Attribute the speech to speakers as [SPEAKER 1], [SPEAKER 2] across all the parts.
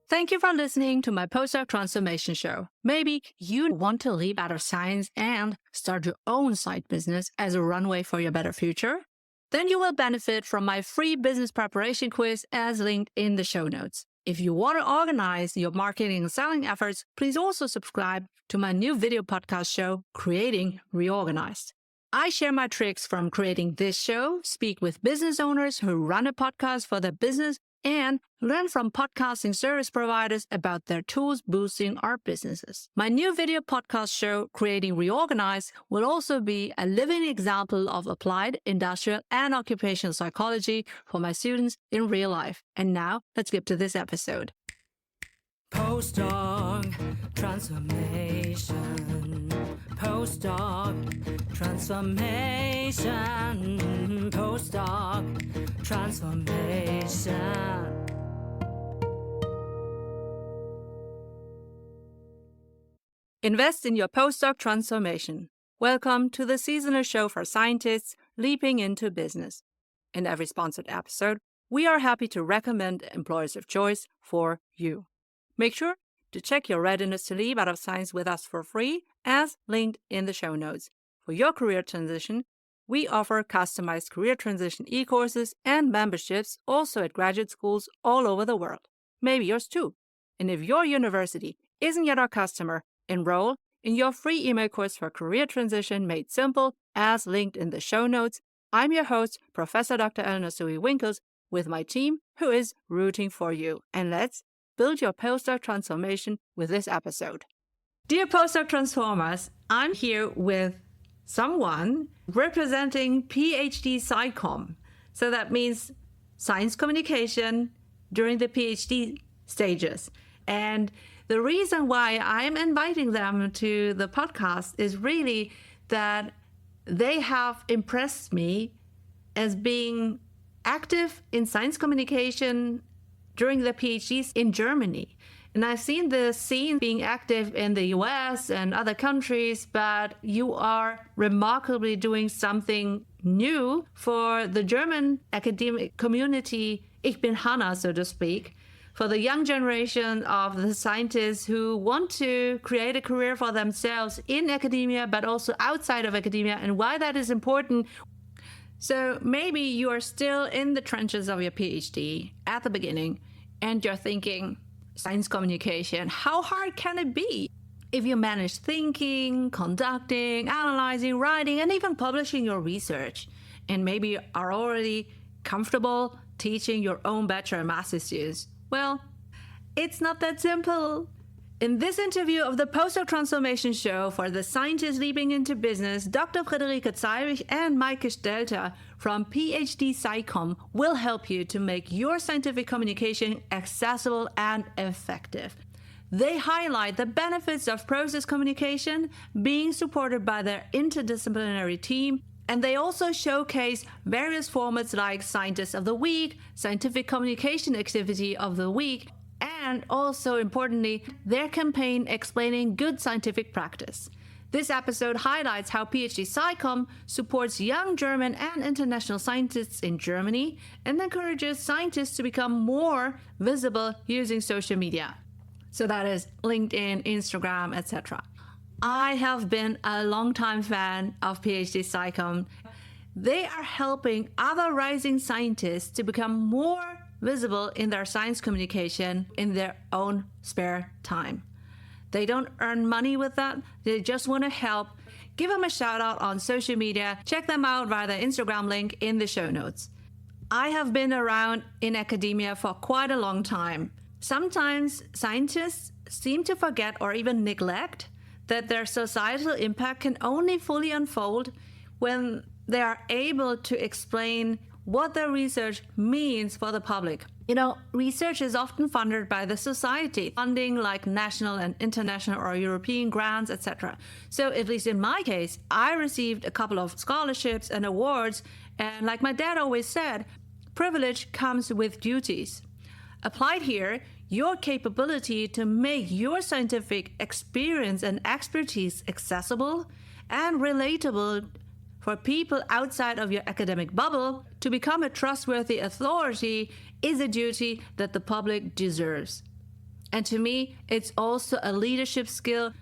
[SPEAKER 1] Thank you for listening to my Postdoc Transformation show. Maybe you want to leap out of science and start your own side business as a runway for your better future? Then you will benefit from my free business preparation quiz as linked in the show notes. If you want to organize your marketing and selling efforts, please also subscribe to my new video podcast show, Creating Reorganized. I share my tricks from creating this show, speak with business owners who run a podcast for their business, and learn from podcasting service providers about their tools boosting our businesses. My new video podcast show, Creating Reorganized, will also be a living example of applied industrial and occupational psychology for my students in real life. And now, let's get to this episode. Postdoc Transformation. Postdoc Transformation. Postdoc Transformation. Invest in your postdoc transformation. Welcome to the seasonal show for scientists leaping into business. In every sponsored episode, we are happy to recommend employers of choice for you. Make sure to check your readiness to leap out of science with us for free, as linked in the show notes. For your career transition, we offer customized career transition e-courses and memberships also at graduate schools all over the world. Maybe yours too. And if your university isn't yet our customer, enroll in your free email course for career transition made simple, as linked in the show notes. I'm your host, Professor Dr. Eleanor Soei-Winkels, with my team who is rooting for you. And let's build your postdoc transformation with this episode. Dear postdoc transformers, I'm here with someone representing PhDSciCom. So that means science communication during the PhD stages. And the reason why I'm inviting them to the podcast is really that they have impressed me as being active in science communication during the PhDs in Germany. And I've seen the scene being active in the US and other countries, but you are remarkably doing something new for the German academic community, Ich bin Hanna, so to speak, for the young generation of the scientists who want to create a career for themselves in academia, but also outside of academia, and why that is important. So maybe you are still in the trenches of your PhD at the beginning, and you're thinking, science communication, how hard can it be? If you manage thinking, conducting, analyzing, writing, and even publishing your research, and maybe are already comfortable teaching your own bachelor and master's students, well, it's not that simple. In this interview of the Postdoc Transformation Show for the scientists leaping into business, Dr. Frederike Zeibig and Maike Stelter from PhDSciCom will help you to make your scientific communication accessible and effective. They highlight the benefits of process communication being supported by their interdisciplinary team, and they also showcase various formats like Scientist of the Week, Scientific Communication Activity of the Week, and also importantly, their campaign explaining good scientific practice. This episode highlights how PhDSciCom supports young German and international scientists in Germany and encourages scientists to become more visible using social media. So that is LinkedIn, Instagram, etc. I have been a longtime fan of PhDSciCom. They are helping other rising scientists to become more visible in their science communication in their own spare time. They don't earn money with that. They just want to help. Give them a shout out on social media. Check them out via the Instagram link in the show notes. I have been around in academia for quite a long time. Sometimes scientists seem to forget or even neglect that their societal impact can only fully unfold when they are able to explain what their research means for the public. You know, research is often funded by the society, funding like national and international or European grants, etc. So at least in my case, I received a couple of scholarships and awards, and like my dad always said, privilege comes with duties. Applied here, your capability to make your scientific experience and expertise accessible and relatable for people outside of your academic bubble to become a trustworthy authority is a duty that the public deserves. And to me, it's also a leadership skill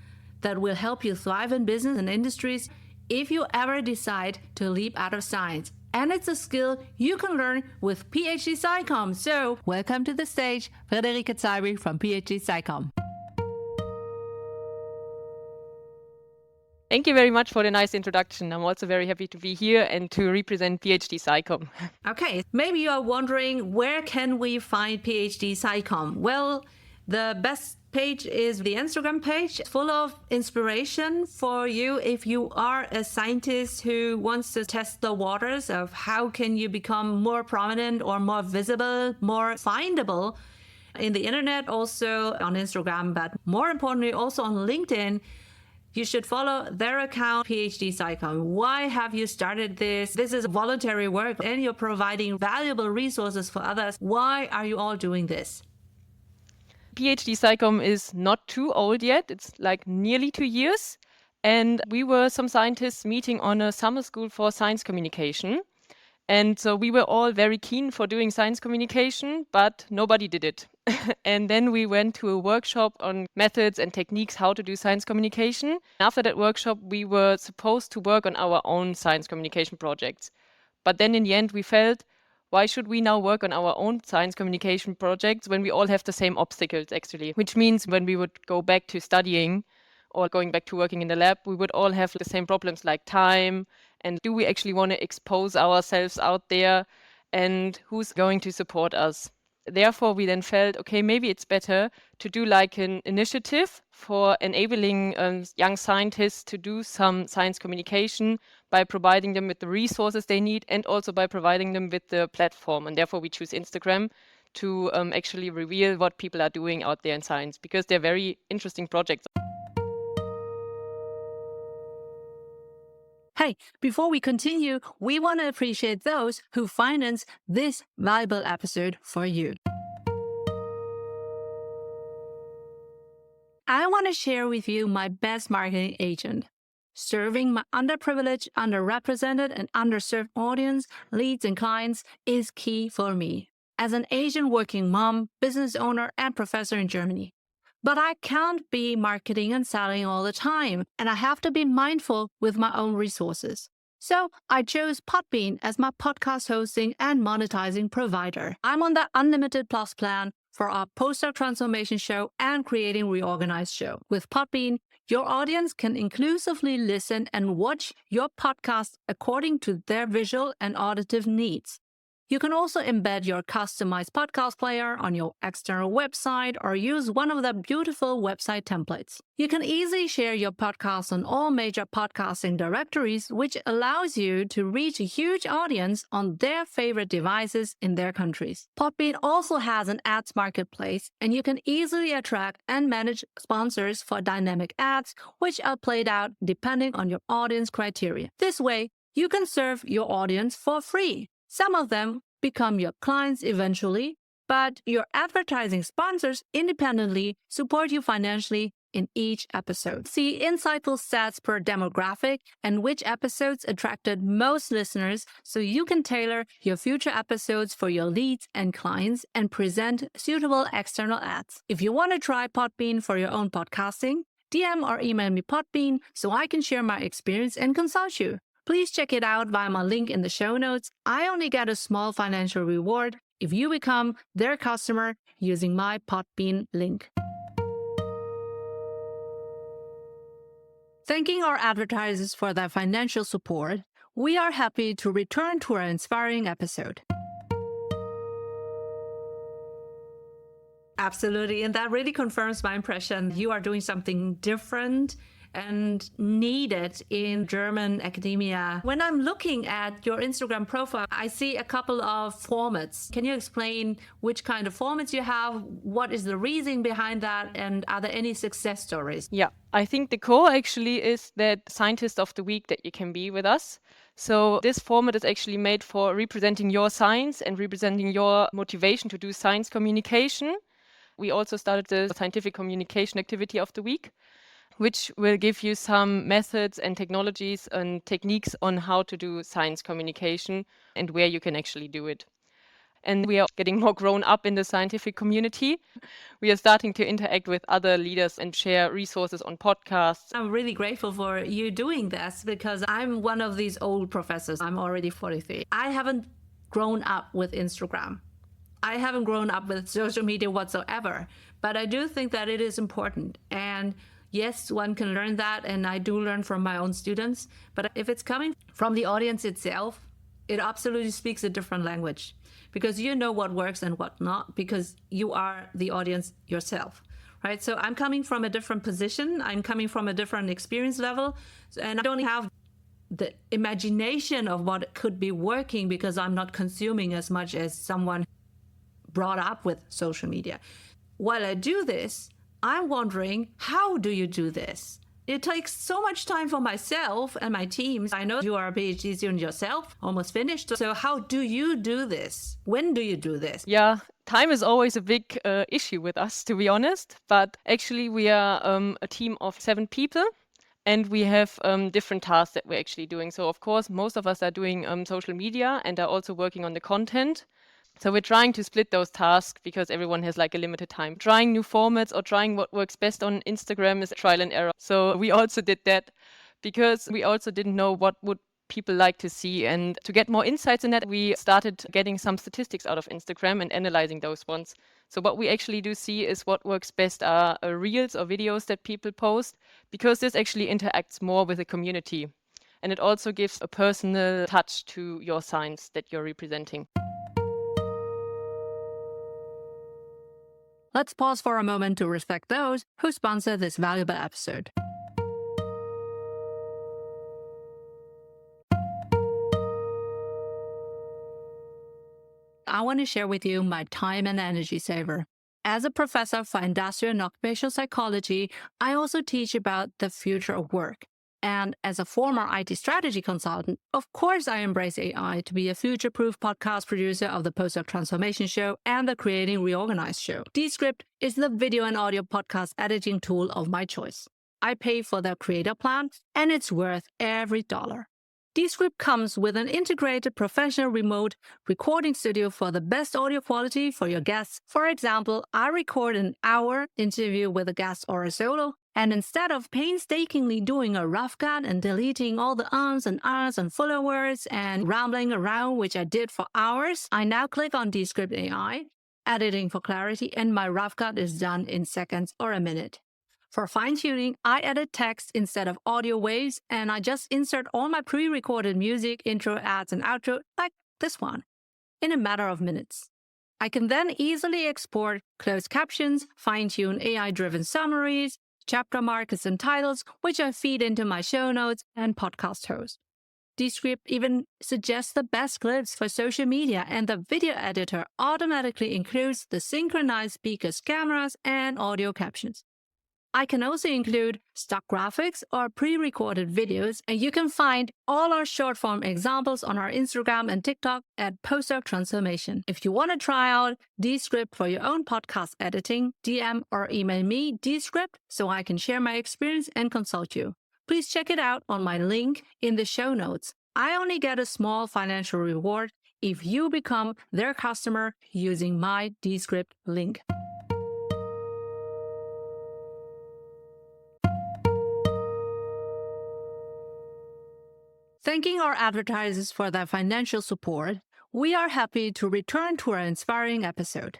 [SPEAKER 1] that will help you thrive in business and industries if you ever decide to leap out of science. And it's a skill you can learn with PhDSciCom. So, welcome to the stage, Frederike Zeibig from PhDSciCom.
[SPEAKER 2] Thank you very much for the nice introduction. I'm also very happy to be here and to represent PhDSciCom.
[SPEAKER 1] Okay, maybe you are wondering, where can we find PhDSciCom? Well, the best page is the Instagram page, full of inspiration for you if you are a scientist who wants to test the waters of how can you become more prominent or more visible, more findable in the internet, also on Instagram, but more importantly, also on LinkedIn. You should follow their account, PhDSciCom. Why have you started this? This is voluntary work and you're providing valuable resources for others. Why are you all doing this?
[SPEAKER 2] PhDSciCom is not too old yet. It's like nearly 2 years. And we were some scientists meeting on a summer school for science communication. And so we were all very keen for doing science communication, but nobody did it. And then we went to a workshop on methods and techniques how to do science communication. After that workshop, we were supposed to work on our own science communication projects. But then in the end, we felt, why should we now work on our own science communication projects when we all have the same obstacles, actually? Which means when we would go back to studying or going back to working in the lab, we would all have the same problems like time, and do we actually want to expose ourselves out there, and who's going to support us? Therefore, we then felt, okay, maybe it's better to do like an initiative for enabling young scientists to do some science communication by providing them with the resources they need and also by providing them with the platform. And therefore, we choose Instagram to actually reveal what people are doing out there in science, because they're very interesting projects.
[SPEAKER 1] Hey, before we continue, we want to appreciate those who finance this valuable episode for you. I want to share with you my best marketing agent. Serving my underprivileged, underrepresented, and underserved audience, leads, and clients is key for me as an Asian working mom, business owner, and professor in Germany. But I can't be marketing and selling all the time, and I have to be mindful with my own resources. So I chose Podbean as my podcast hosting and monetizing provider. I'm on the Unlimited Plus plan for our PostdocTransformation show and Creating Reorganized show. With Podbean, your audience can inclusively listen and watch your podcast according to their visual and auditive needs. You can also embed your customized podcast player on your external website or use one of the beautiful website templates. You can easily share your podcast on all major podcasting directories, which allows you to reach a huge audience on their favorite devices in their countries. Podbean also has an ads marketplace, and you can easily attract and manage sponsors for dynamic ads, which are played out depending on your audience criteria. This way, you can serve your audience for free. Some of them become your clients eventually, but your advertising sponsors independently support you financially in each episode. See insightful stats per demographic and which episodes attracted most listeners so you can tailor your future episodes for your leads and clients and present suitable external ads. If you want to try Podbean for your own podcasting, DM or email me Podbean so I can share my experience and consult you. Please check it out via my link in the show notes. I only get a small financial reward if you become their customer using my Podbean link. Thanking our advertisers for their financial support, we are happy to return to our inspiring episode. Absolutely, and that really confirms my impression. You are doing something different and needed in German academia. When I'm looking at your Instagram profile, I see a couple of formats. Can you explain which kind of formats you have? What is the reason behind that? And are there any success stories?
[SPEAKER 2] Yeah, I think the core actually is that Scientist of the Week that you can be with us. So this format is actually made for representing your science and representing your motivation to do science communication. We also started the Scientific Communication Activity of the Week, which will give you some methods and technologies and techniques on how to do science communication and where you can actually do it. and we are getting more grown up in the scientific community. We are starting to interact with other leaders and share resources on podcasts.
[SPEAKER 1] I'm really grateful for you doing this because I'm one of these old professors. I'm already 43. I haven't grown up with Instagram. I haven't grown up with social media whatsoever, but I do think that it is important. And yes, one can learn that, and I do learn from my own students. But if it's coming from the audience itself, it absolutely speaks a different language because you know what works and what not because you are the audience yourself, right? So I'm coming from a different position. I'm coming from a different experience level, and I don't have the imagination of what could be working because I'm not consuming as much as someone brought up with social media. While I do this, I'm wondering, how do you do this? It takes so much time for myself and my teams. I know you are a PhD student yourself, almost finished. So how do you do this? When do you do this?
[SPEAKER 2] Yeah, time is always a big issue with us, to be honest. But actually, we are a team of 7 people. And we have different tasks that we're actually doing. So, of course, most of us are doing social media and are also working on the content. So we're trying to split those tasks because everyone has like a limited time. Trying new formats or trying what works best on Instagram is trial and error. So we also did that because we also didn't know what would people like to see. And to get more insights in that, we started getting some statistics out of Instagram and analyzing those ones. So what we actually do see is what works best are reels or videos that people post, because this actually interacts more with the community. And it also gives a personal touch to your science that you're representing.
[SPEAKER 1] Let's pause for a moment to respect those who sponsor this valuable episode. I want to share with you my time and energy saver. As a professor for industrial and occupational psychology, I also teach about the future of work. And as a former IT strategy consultant, of course I embrace AI to be a future-proof podcast producer of the PostdocTransformation show and the Creating Reorganized show. Descript is the video and audio podcast editing tool of my choice. I pay for the creator plan, and it's worth every dollar. Descript comes with an integrated professional remote recording studio for the best audio quality for your guests. For example, I record an hour interview with a guest or a solo, and instead of painstakingly doing a rough cut and deleting all the ums and ahs and filler words and rambling around, which I did for hours, I now click on Descript AI, editing for clarity, and my rough cut is done in seconds or a minute. For fine-tuning, I edit text instead of audio waves, and I just insert all my pre-recorded music, intro, ads, and outro, like this one, in a matter of minutes. I can then easily export closed captions, fine-tune AI-driven summaries, chapter markers and titles, which I feed into my show notes and podcast host. Descript even suggests the best clips for social media, and the video editor automatically includes the synchronized speakers' cameras and audio captions. I can also include stock graphics or pre-recorded videos, and you can find all our short-form examples on our Instagram and TikTok at PostdocTransformation. If you want to try out Descript for your own podcast editing, DM or email me Descript so I can share my experience and consult you. Please check it out on my link in the show notes. I only get a small financial reward if you become their customer using my Descript link. Thanking our advertisers for their financial support, we are happy to return to our inspiring episode.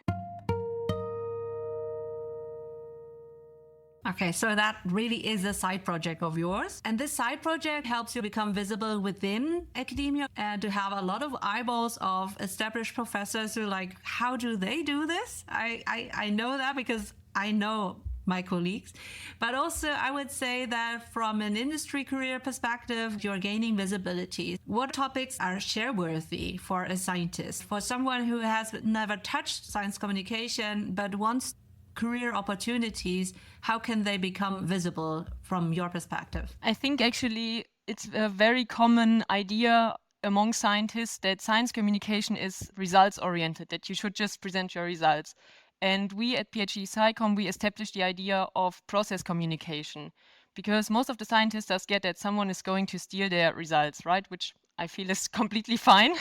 [SPEAKER 1] Okay, so that really is a side project of yours. And this side project helps you become visible within academia and to have a lot of eyeballs of established professors who are like, how do they do this? I know that because I know my colleagues. But also, I would say that from an industry career perspective, you're gaining visibility. What topics are share-worthy for a scientist? For someone who has never touched science communication but wants career opportunities, how can they become visible from your perspective?
[SPEAKER 2] I think actually it's a very common idea among scientists that science communication is results-oriented, that you should just present your results. And we at PhDSciCom, we established the idea of process communication, because most of the scientists are scared that someone is going to steal their results, right? Which I feel is completely fine.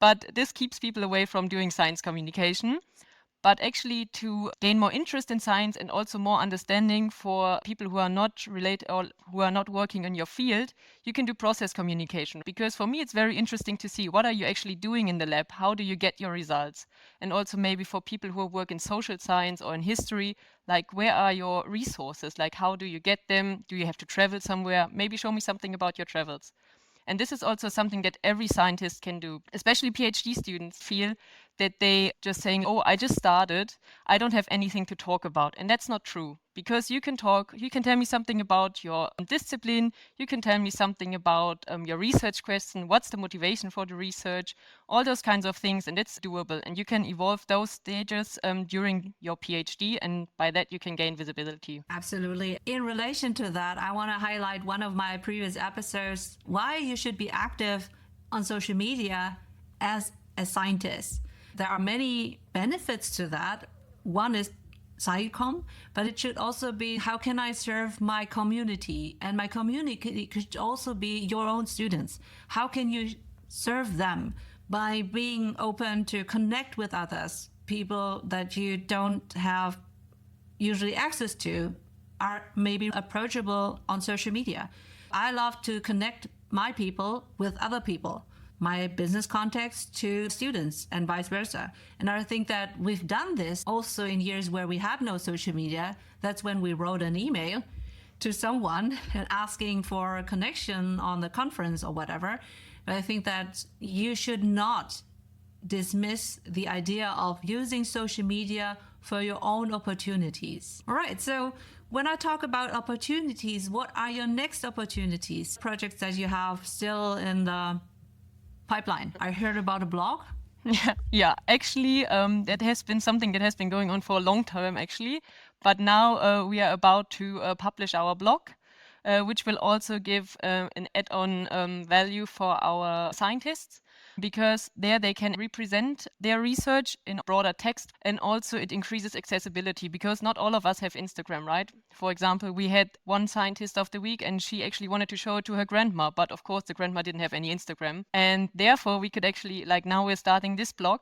[SPEAKER 2] but this keeps people away from doing science communication. But actually, to gain more interest in science and also more understanding for people who are not related or who are not working in your field, you can do process communication. Because for me, it's very interesting to see what are you actually doing in the lab? How do you get your results? And also maybe for people who work in social science or in history, like where are your resources? Like how do you get them? Do you have to travel somewhere? Maybe show me something about your travels. And this is also something that every scientist can do. Especially PhD students feel that they just saying, oh, I just started, I don't have anything to talk about. And that's not true, because you can talk, you can tell me something about your discipline, you can tell me something about your research question, what's the motivation for the research, all those kinds of things, and it's doable. And you can evolve those stages during your PhD, and by that you can gain visibility.
[SPEAKER 1] Absolutely. In relation to that, I want to highlight one of my previous episodes, why you should be active on social media as a scientist. There are many benefits to that. One is PhDSciCom, but it should also be how can I serve my community? And my community could also be your own students. How can you serve them by being open to connect with others, people that you don't have usually access to, are maybe approachable on social media. I love to connect my people with other people, my business contacts to students and vice versa. And I think that we've done this also in years where we had no social media. That's when we wrote an email to someone and asking for a connection on the conference or whatever. But I think that you should not dismiss the idea of using social media for your own opportunities. All right, so when I talk about opportunities, what are your next opportunities? Projects that you have still in the pipeline? I heard about a blog.
[SPEAKER 2] Yeah. Actually, that has been something that has been going on for a long time, actually. But now we are about to publish our blog, which will also give an add-on value for our scientists, because there they can represent their research in broader text, and also it increases accessibility, because not all of us have Instagram, right? For example, we had one scientist of the week and she actually wanted to show it to her grandma, but of course the grandma didn't have any Instagram. And therefore we could actually, like now we're starting this blog,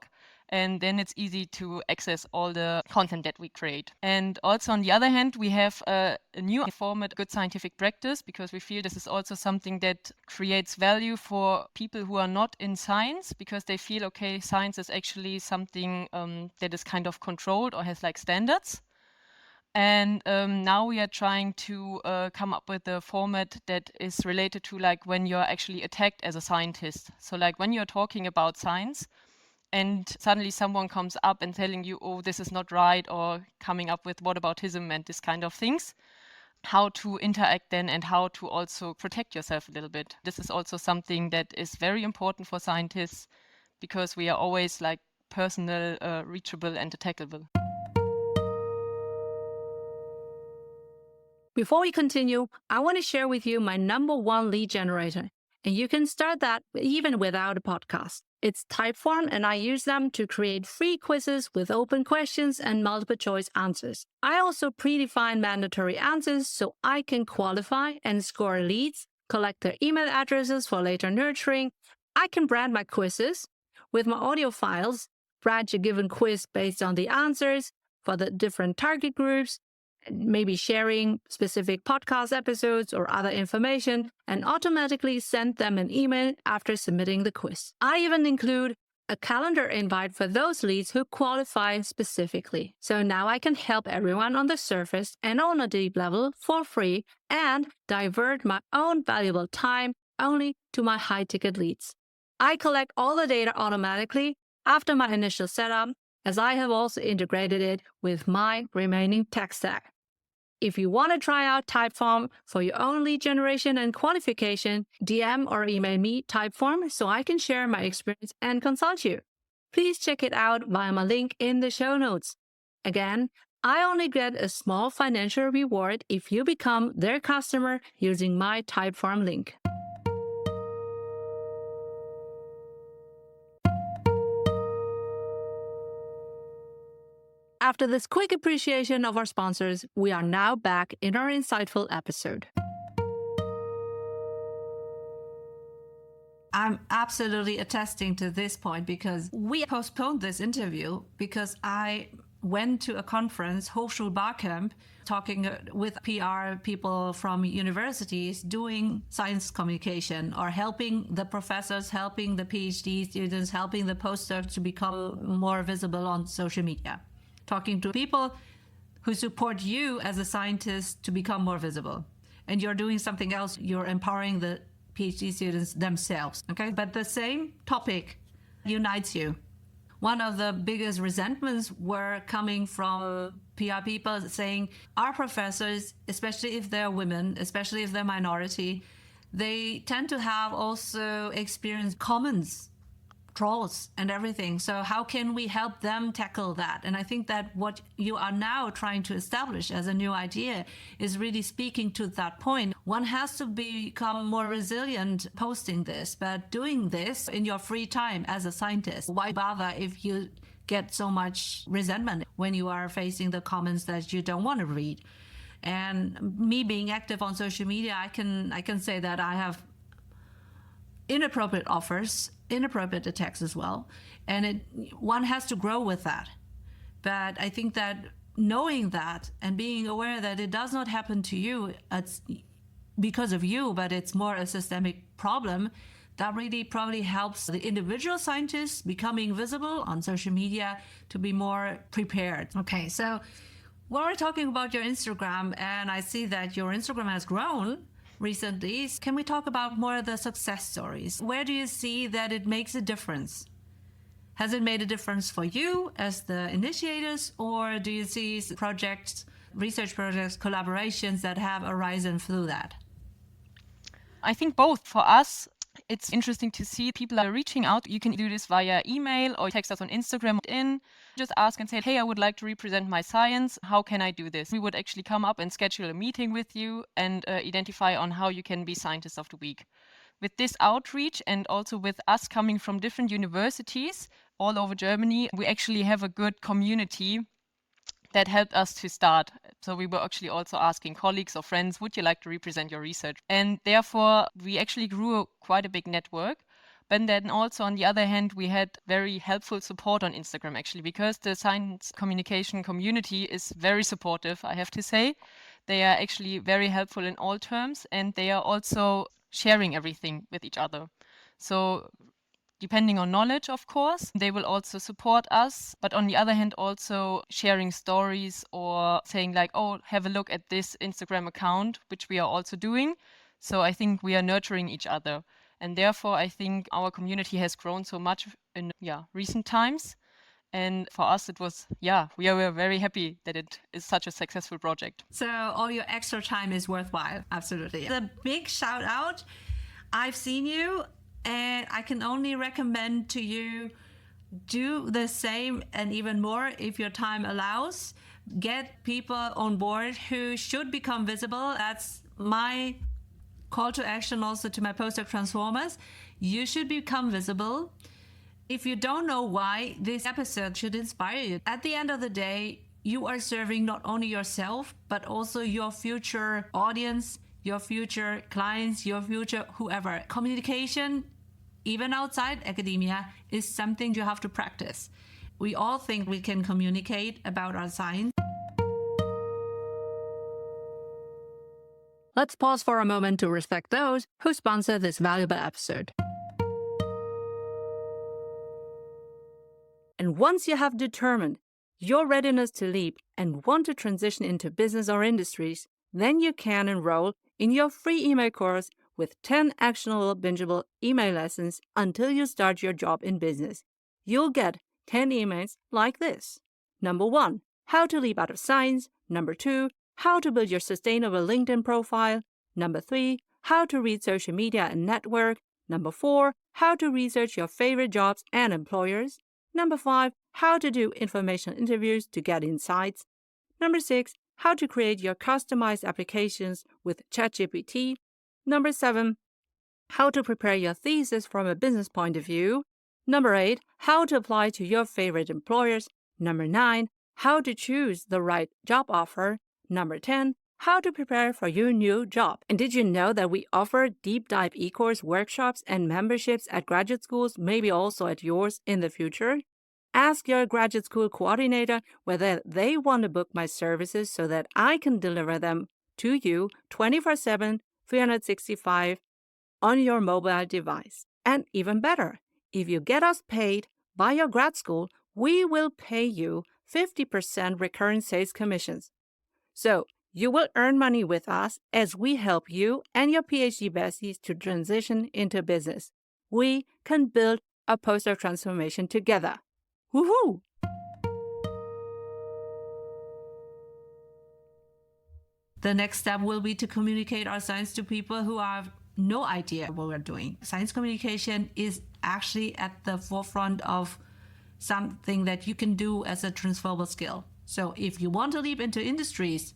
[SPEAKER 2] and then it's easy to access all the content that we create. And also on the other hand, we have a new format, good scientific practice, because we feel this is also something that creates value for people who are not in science, because they feel, okay, science is actually something that is kind of controlled or has like standards. And now we are trying to come up with a format that is related to like when you're actually attacked as a scientist. So like when you're talking about science, and suddenly someone comes up and telling you, oh, this is not right, or coming up with whataboutism and this kind of things, how to interact then and how to also protect yourself a little bit. This is also something that is very important for scientists, because we are always like personal, reachable and attackable.
[SPEAKER 1] Before we continue, I want to share with you my #1 lead generator. And you can start that even without a podcast. It's Typeform, and I use them to create free quizzes with open questions and multiple choice answers. I also predefine mandatory answers so I can qualify and score leads, collect their email addresses for later nurturing. I can brand my quizzes with my audio files, brand a given quiz based on the answers for the different target groups, maybe sharing specific podcast episodes or other information, and automatically send them an email after submitting the quiz. I even include a calendar invite for those leads who qualify specifically. So now I can help everyone on the surface and on a deep level for free and divert my own valuable time only to my high-ticket leads. I collect all the data automatically after my initial setup, as I have also integrated it with my remaining tech stack. If you want to try out Typeform for your own lead generation and qualification, DM or email me Typeform so I can share my experience and consult you. Please check it out via my link in the show notes. Again, I only get a small financial reward if you become their customer using my Typeform link. After this quick appreciation of our sponsors, we are now back in our insightful episode. I'm absolutely attesting to this point, because we postponed this interview because I went to a conference, Hochschulbarcamp, talking with PR people from universities doing science communication, or helping the professors, helping the PhD students, helping the postdocs to become more visible on social media. Talking to people who support you as a scientist to become more visible. And you're doing something else, you're empowering the PhD students themselves, okay? But the same topic unites you. One of the biggest resentments were coming from PR people saying our professors, especially if they're women, especially if they're minority, they tend to have also experienced comments, trolls and everything. So how can we help them tackle that? And I think that what you are now trying to establish as a new idea is really speaking to that point. One has to become more resilient posting this, but doing this in your free time as a scientist. Why bother if you get so much resentment when you are facing the comments that you don't want to read? And me being active on social media, I can say that I have inappropriate offers, inappropriate attacks as well. And one has to grow with that. But I think that knowing that and being aware that it does not happen to you, it's because of you, but it's more a systemic problem, that really probably helps the individual scientists becoming visible on social media to be more prepared. Okay, so when we're talking about your Instagram, and I see that your Instagram has grown recently, can we talk about more of the success stories? Where do you see that it makes a difference? Has it made a difference for you as the initiators, or do you see projects, research projects, collaborations that have arisen through that?
[SPEAKER 2] I think both. For us, it's interesting to see people are reaching out. You can do this via email or text us on Instagram. Just ask and say, hey, I would like to represent my science. How can I do this? We would actually come up and schedule a meeting with you and identify on how you can be Scientist of the Week. With this outreach, and also with us coming from different universities all over Germany, we actually have a good community that helped us to start. So we were actually also asking colleagues or friends, would you like to represent your research? And therefore, we actually grew quite a big network. But then also, on the other hand, we had very helpful support on Instagram, actually, because the science communication community is very supportive, I have to say. They are actually very helpful in all terms, and they are also sharing everything with each other. So depending on knowledge, of course, they will also support us. But on the other hand, also sharing stories or saying like, oh, have a look at this Instagram account, which we are also doing. So I think we are nurturing each other. And therefore, I think our community has grown so much in recent times. And for us, it was, we are very happy that it is such a successful project.
[SPEAKER 1] So all your extra time is worthwhile. Absolutely. A big shout out. I've seen you, and I can only recommend to you, do the same and even more if your time allows. Get people on board who should become visible. That's my call to action also to my postdoc transformers. You should become visible. If you don't know why, this episode should inspire you. At the end of the day, you are serving not only yourself, but also your future audience, your future clients, your future whoever. Communication, even outside academia, is something you have to practice. We all think we can communicate about our science. Let's pause for a moment to respect those who sponsor this valuable episode. And once you have determined your readiness to leap and want to transition into business or industries, then you can enroll in your free email course with 10 actionable, bingeable email lessons until you start your job in business. You'll get 10 emails like this. Number 1, how to leap out of science. Number 2, how to build your sustainable LinkedIn profile. Number 3, how to read social media and network. Number 4, how to research your favorite jobs and employers. Number 5, how to do informational interviews to get insights. Number 6, how to create your customized applications with ChatGPT. Number 7, how to prepare your thesis from a business point of view. Number 8, how to apply to your favorite employers. Number 9, how to choose the right job offer. Number 10, how to prepare for your new job. And did you know that we offer deep dive e-course workshops and memberships at graduate schools, maybe also at yours in the future? Ask your graduate school coordinator whether they want to book my services so that I can deliver them to you 24/7, 365 on your mobile device. And even better, if you get us paid by your grad school, we will pay you 50% recurring sales commissions. So you will earn money with us as we help you and your PhD besties to transition into business. We can build a postdoc transformation together. Woohoo! The next step will be to communicate our science to people who have no idea what we're doing. Science communication is actually at the forefront of something that you can do as a transferable skill. So if you want to leap into industries,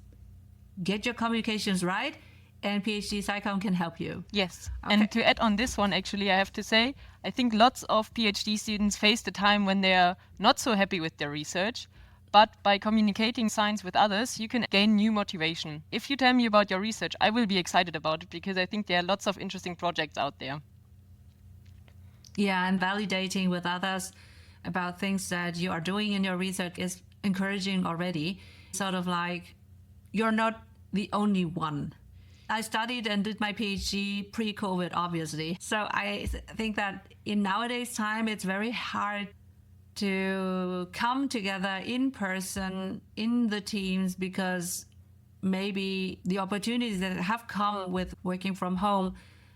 [SPEAKER 1] get your communications right, and PhDSciCom can help you.
[SPEAKER 2] Yes.
[SPEAKER 1] Okay.
[SPEAKER 2] And to add on this one, actually, I have to say, I think lots of PhD students face the time when they are not so happy with their research. But by communicating science with others, you can gain new motivation. If you tell me about your research, I will be excited about it because I think there are lots of interesting projects out there.
[SPEAKER 1] Yeah, and validating with others about things that you are doing in your research is encouraging already. Sort of like, you're not the only one. I studied and did my PhD pre-COVID, obviously. So I think that in nowadays time, it's very hard to come together in person in the teams because maybe the opportunities that have come with working from home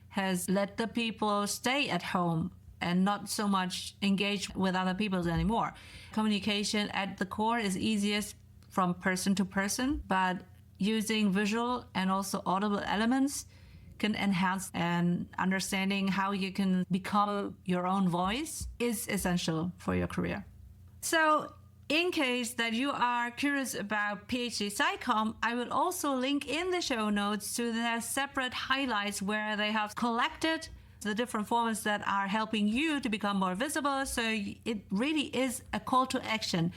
[SPEAKER 1] has let the people stay at home and not so much engage with other people anymore. Communication at the core is easiest from person to person, but using visual and also audible elements can enhance, and understanding how you can become your own voice is essential for your career. So in case that you are curious about PhDSciCom, I will also link in the show notes to their separate highlights where they have collected the different formats that are helping you to become more visible. So it really is a call to action.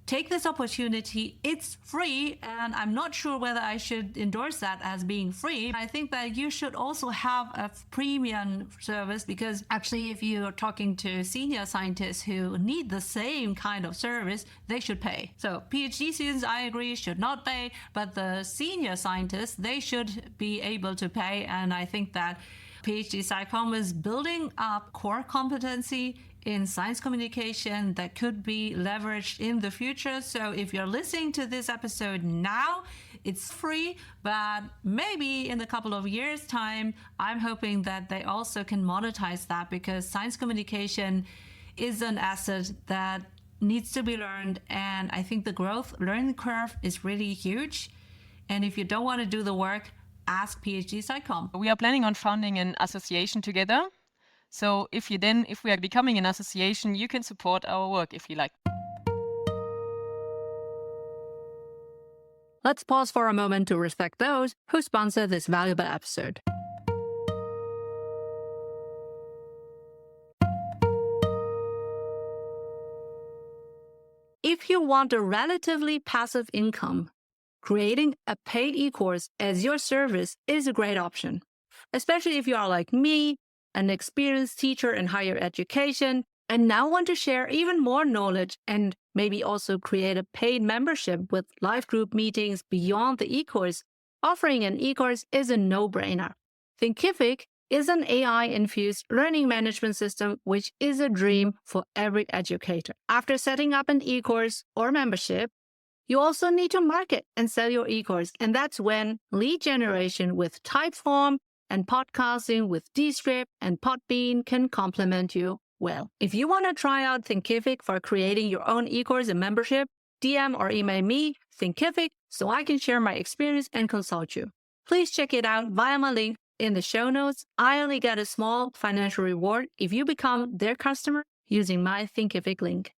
[SPEAKER 1] Take this opportunity. It's free, and I'm not sure whether I should endorse that as being free. I think that you should also have a premium service, because actually if you're talking to senior scientists who need the same kind of service, they should pay. So PhD students, I agree, should not pay, but the senior scientists, they should be able to pay. And I think that PhDSciCom is building up core competency in science communication that could be leveraged in the future. So if you're listening to this episode now, it's free, but maybe in a couple of years' time, I'm hoping that they also can monetize that, because science communication is an asset that needs to be learned. And I think the growth learning curve is really huge. And if you don't want to do the work, ask PhDSciCom.
[SPEAKER 2] We are planning on founding an association together. So if we are becoming an association, you can support our work if you like.
[SPEAKER 1] Let's pause for a moment to respect those who sponsor this valuable episode. If you want a relatively passive income, creating a paid e-course as your service is a great option, especially if you are like me, an experienced teacher in higher education, and now want to share even more knowledge and maybe also create a paid membership with live group meetings beyond the e-course. Offering an e-course is a no-brainer. Thinkific is an AI-infused learning management system, which is a dream for every educator. After setting up an e-course or membership, you also need to market and sell your e-course, and that's when lead generation with Typeform and podcasting with Descript and Podbean can complement you well. If you want to try out Thinkific for creating your own e-course and membership, DM or email me, Thinkific, so I can share my experience and consult you. Please check it out via my link in the show notes. I only get a small financial reward if you become their customer using my Thinkific link.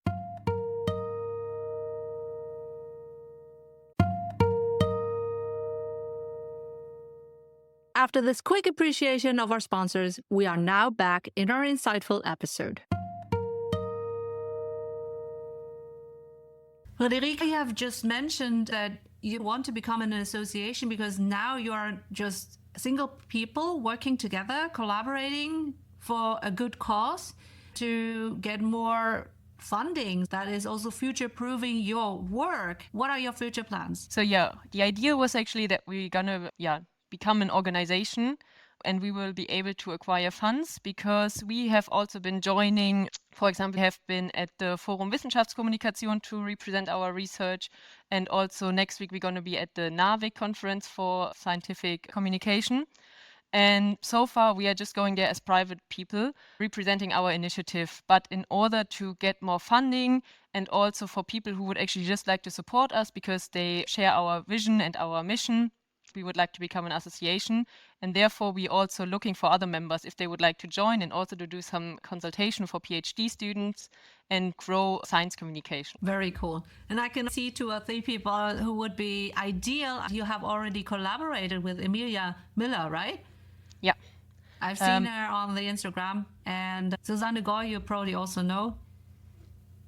[SPEAKER 1] After this quick appreciation of our sponsors, we are now back in our insightful episode. Frederike, you have just mentioned that you want to become an association because now you are just single people working together, collaborating for a good cause to get more funding that is also future-proofing your work. What are your future plans?
[SPEAKER 2] So the idea was actually that we're gonna become an organization and we will be able to acquire funds because we have also been joining, for example, we have been at the Forum Wissenschaftskommunikation to represent our research, and also next week we're going to be at the NAVIC conference for scientific communication. And so far, we are just going there as private people representing our initiative. But in order to get more funding and also for people who would actually just like to support us because they share our vision and our mission, we would like to become an association. And therefore, we're also looking for other members if they would like to join and also to do some consultation for PhD students and grow science communication.
[SPEAKER 1] Very cool. And I can see 2 or 3 people who would be ideal. You have already collaborated with Emilia Miller, right?
[SPEAKER 2] Yeah.
[SPEAKER 1] I've seen her on the Instagram, and Susanne Goy you probably also know.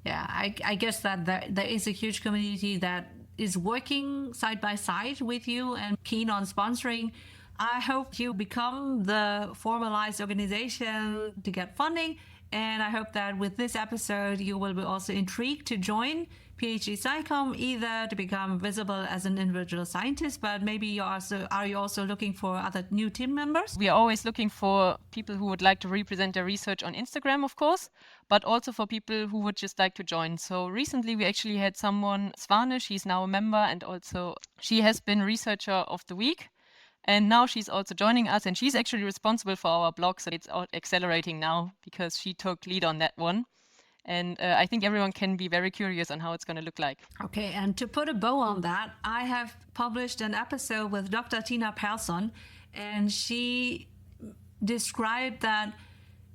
[SPEAKER 1] Yeah, I guess that there is a huge community that is working side by side with you and keen on sponsoring. I hope you become the formalized organization to get funding, and I hope that with this episode you will be also intrigued to join PhDSciCom, either to become visible as an individual scientist, but maybe are you also looking for other new team members?
[SPEAKER 2] We are always looking for people who would like to represent their research on Instagram, of course, but also for people who would just like to join. So recently we actually had someone, Svane, she's now a member, and also she has been Researcher of the Week. And now she's also joining us, and she's actually responsible for our blog, so it's accelerating now because she took lead on that one. And I think everyone can be very curious on how it's going to look like.
[SPEAKER 1] Okay, and to put a bow on that, I have published an episode with Dr. Tina Persson, and she described that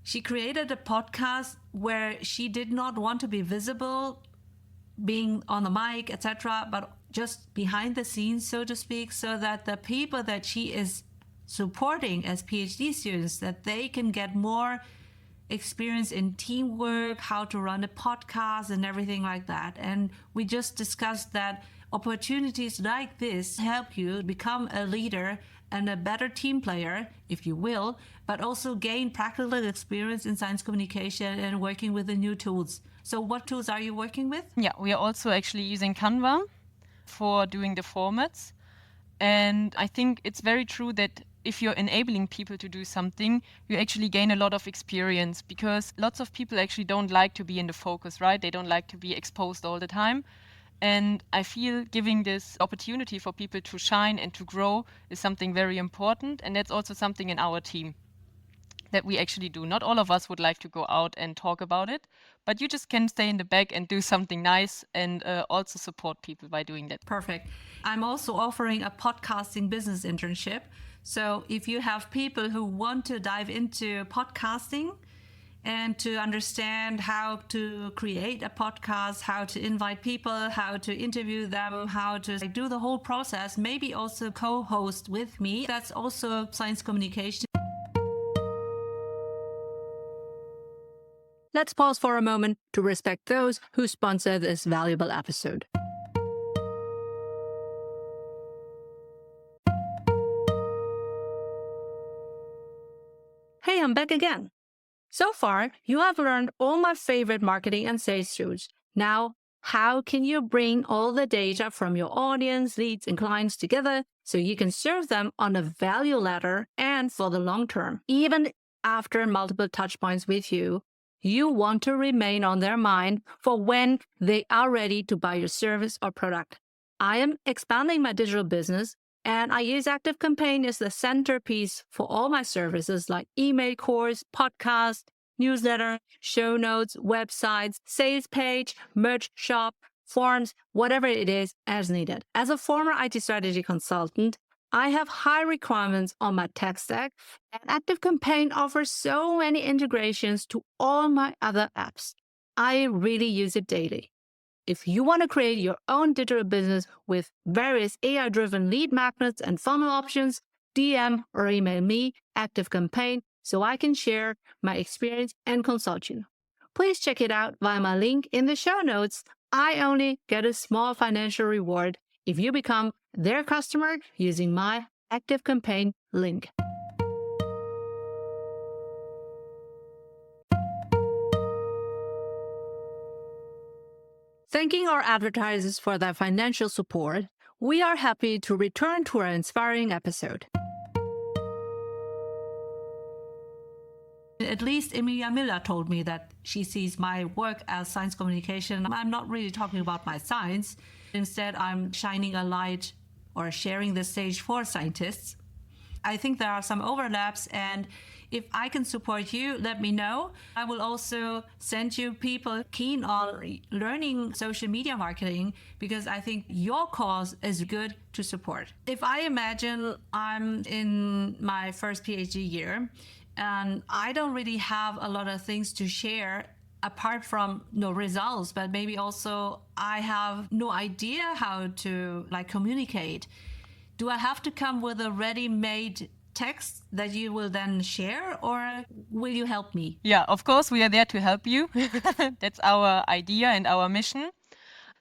[SPEAKER 1] she created a podcast where she did not want to be visible, being on the mic, etc., but just behind the scenes, so to speak, so that the people that she is supporting as PhD students, that they can get more experience in teamwork, how to run a podcast and everything like that. And we just discussed that opportunities like this help you become a leader and a better team player, if you will, but also gain practical experience in science communication and working with the new tools. So what tools are you working with?
[SPEAKER 2] Yeah, we are also actually using Canva for doing the formats. And I think it's very true that if you're enabling people to do something, you actually gain a lot of experience, because lots of people actually don't like to be in the focus, right? They don't like to be exposed all the time. And I feel giving this opportunity for people to shine and to grow is something very important. And that's also something in our team that we actually do. Not all of us would like to go out and talk about it, but you just can stay in the back and do something nice and also support people by doing that.
[SPEAKER 1] Perfect. I'm also offering a podcasting business internship. So if you have people who want to dive into podcasting and to understand how to create a podcast, how to invite people, how to interview them, how to do the whole process, maybe also co-host with me, that's also science communication. Let's pause for a moment to respect those who sponsor this valuable episode. Hey, I'm back again. So far, you have learned all my favorite marketing and sales tools. Now, how can you bring all the data from your audience, leads, and clients together so you can serve them on a value ladder and for the long term? Even after multiple touchpoints with you, you want to remain on their mind for when they are ready to buy your service or product. I am expanding my digital business, and I use ActiveCampaign as the centerpiece for all my services like email course, podcast, newsletter, show notes, websites, sales page, merch shop, forms, whatever it is as needed. As a former IT strategy consultant, I have high requirements on my tech stack, and ActiveCampaign offers so many integrations to all my other apps. I really use it daily. If you want to create your own digital business with various AI-driven lead magnets and funnel options, DM or email me, ActiveCampaign, so I can share my experience and consult you. Please check it out via my link in the show notes. I only get a small financial reward if you become their customer using my Active Campaign link. Thanking our advertisers for their financial support, we are happy to return to our inspiring episode. At least Emilia Miller told me that she sees my work as science communication. I'm not really talking about my science. Instead, I'm shining a light or sharing the stage for scientists. I think there are some overlaps, and if I can support you, let me know. I will also send you people keen on learning social media marketing, because I think your cause is good to support. If I imagine I'm in my first PhD year and I don't really have a lot of things to share apart from no results, but maybe also I have no idea how to communicate. Do I have to come with a ready-made text that you will then share, or will you help me?
[SPEAKER 2] Yeah, of course, we are there to help you. That's our idea and our mission.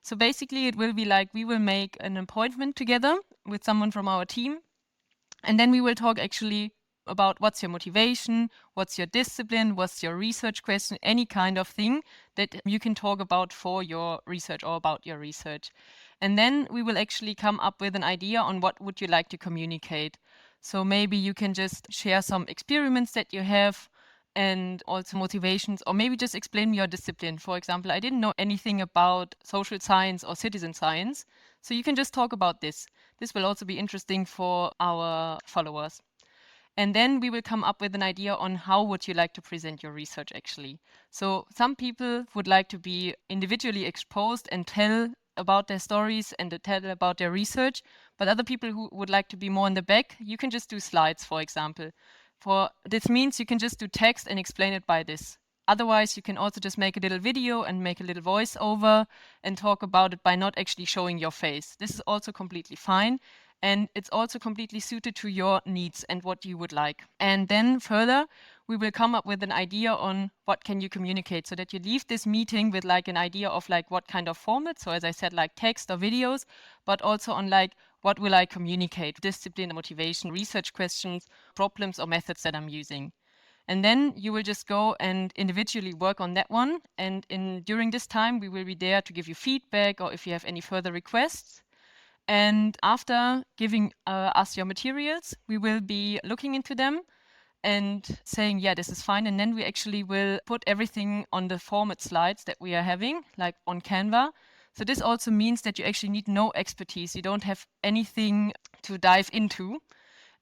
[SPEAKER 2] So basically, it will be like we will make an appointment together with someone from our team, and then we will talk actually about what's your motivation, what's your discipline, what's your research question, any kind of thing that you can talk about for your research or about your research. And then we will actually come up with an idea on what would you like to communicate. So maybe you can just share some experiments that you have and also motivations, or maybe just explain your discipline. For example, I didn't know anything about social science or citizen science, so you can just talk about this. This will also be interesting for our followers. And then we will come up with an idea on how would you like to present your research actually. So some people would like to be individually exposed and tell about their stories and to tell about their research, but other people who would like to be more in the back, you can just do slides, for example. For this means you can just do text and explain it by this. Otherwise, you can also just make a little video and make a little voiceover and talk about it by not actually showing your face. This is also completely fine. And it's also completely suited to your needs and what you would like. And then further, we will come up with an idea on what can you communicate, so that you leave this meeting with an idea of what kind of format. So as I said, text or videos, but also on what will I communicate, discipline, motivation, research questions, problems or methods that I'm using. And then you will just go and individually work on that one. And during this time, we will be there to give you feedback or if you have any further requests. And after giving us your materials, we will be looking into them and saying, yeah, this is fine. And then we actually will put everything on the format slides that we are having, on Canva. So this also means that you actually need no expertise. You don't have anything to dive into.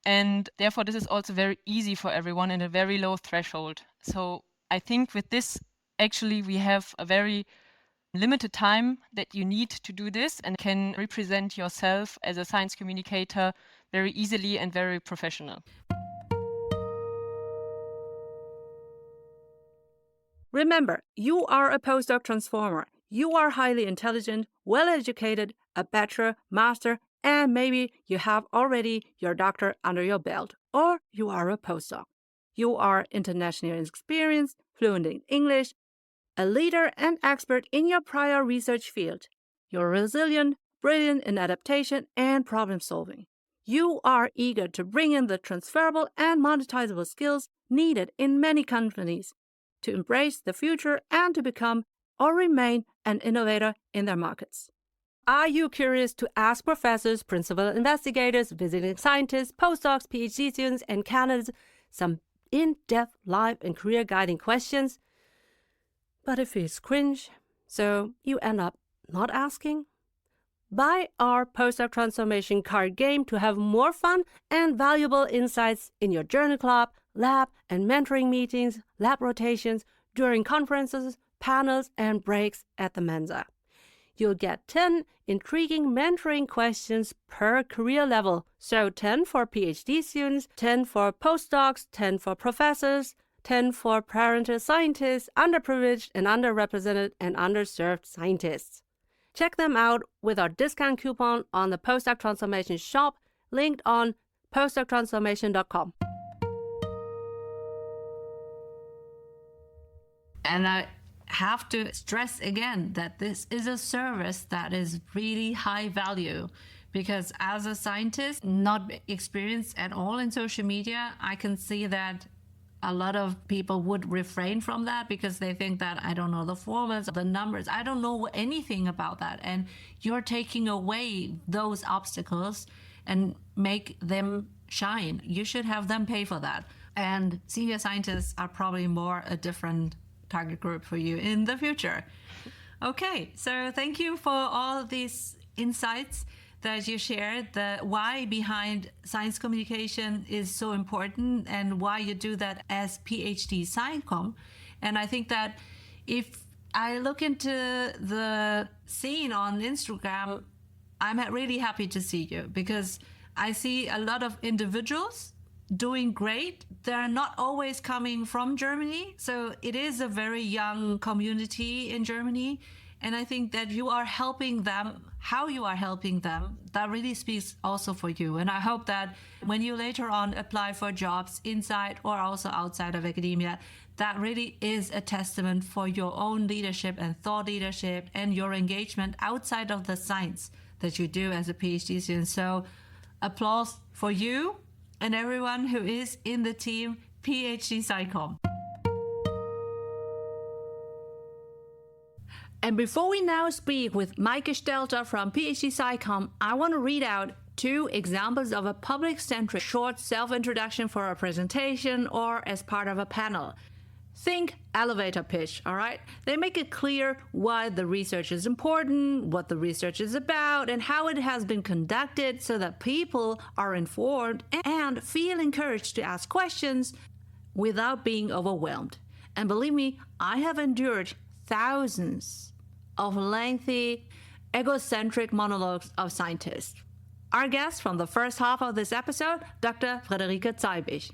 [SPEAKER 2] And therefore, this is also very easy for everyone and a very low threshold. So I think with this, actually, we have a very limited time that you need to do this and can represent yourself as a science communicator very easily and very professional.
[SPEAKER 1] Remember, you are a postdoc transformer. You are highly intelligent, well-educated, a bachelor, master, and maybe you have already your doctor under your belt, or you are a postdoc. You are internationally experienced, fluent in English, a leader and expert in your prior research field. You're resilient, brilliant in adaptation and problem solving. You are eager to bring in the transferable and monetizable skills needed in many companies to embrace the future and to become or remain an innovator in their markets. Are you curious to ask professors, principal investigators, visiting scientists, postdocs, PhD students, and candidates some in-depth life and career guiding questions? But it feels cringe, so you end up not asking? Buy our postdoc transformation card game to have more fun and valuable insights in your journal club, lab, and mentoring meetings, lab rotations, during conferences, panels, and breaks at the Mensa. You'll get 10 intriguing mentoring questions per career level. So 10 for PhD students, 10 for postdocs, 10 for professors, 10 for parental scientists, underprivileged and underrepresented and underserved scientists. Check them out with our discount coupon on the Postdoc Transformation shop, linked on PostdocTransformation.com. And I have to stress again that this is a service that is really high value, Because as a scientist, not experienced at all in social media, I can see that a lot of people would refrain from that because they think that I don't know the formats, the numbers, I don't know anything about that. And you're taking away those obstacles and make them shine. You should have them pay for that. And senior scientists are probably more a different target group for you in the future. Okay, so thank you for all these insights that you shared. The why behind science communication is so important and why you do that as PhDSciCom. And I think that if I look into the scene on Instagram, I'm really happy to see you because I see a lot of individuals doing great. They're not always coming from Germany. So it is a very young community in Germany. And I think that you are helping them, how you are helping them, that really speaks also for you. And I hope that when you later on apply for jobs inside or also outside of academia, that really is a testament for your own leadership and thought leadership and your engagement outside of the science that you do as a PhD student. So applause for you and everyone who is in the team PhDSciCom. And before we now speak with Maike Stelter from PhDSciCom, I want to read out 2 examples of a public-centric short self-introduction for a presentation or as part of a panel. Think elevator pitch, all right? They make it clear why the research is important, what the research is about, and how it has been conducted so that people are informed and feel encouraged to ask questions without being overwhelmed. And believe me, I have endured thousands of lengthy, egocentric monologues of scientists. Our guest from the first half of this episode, Dr. Frederike Zeibig.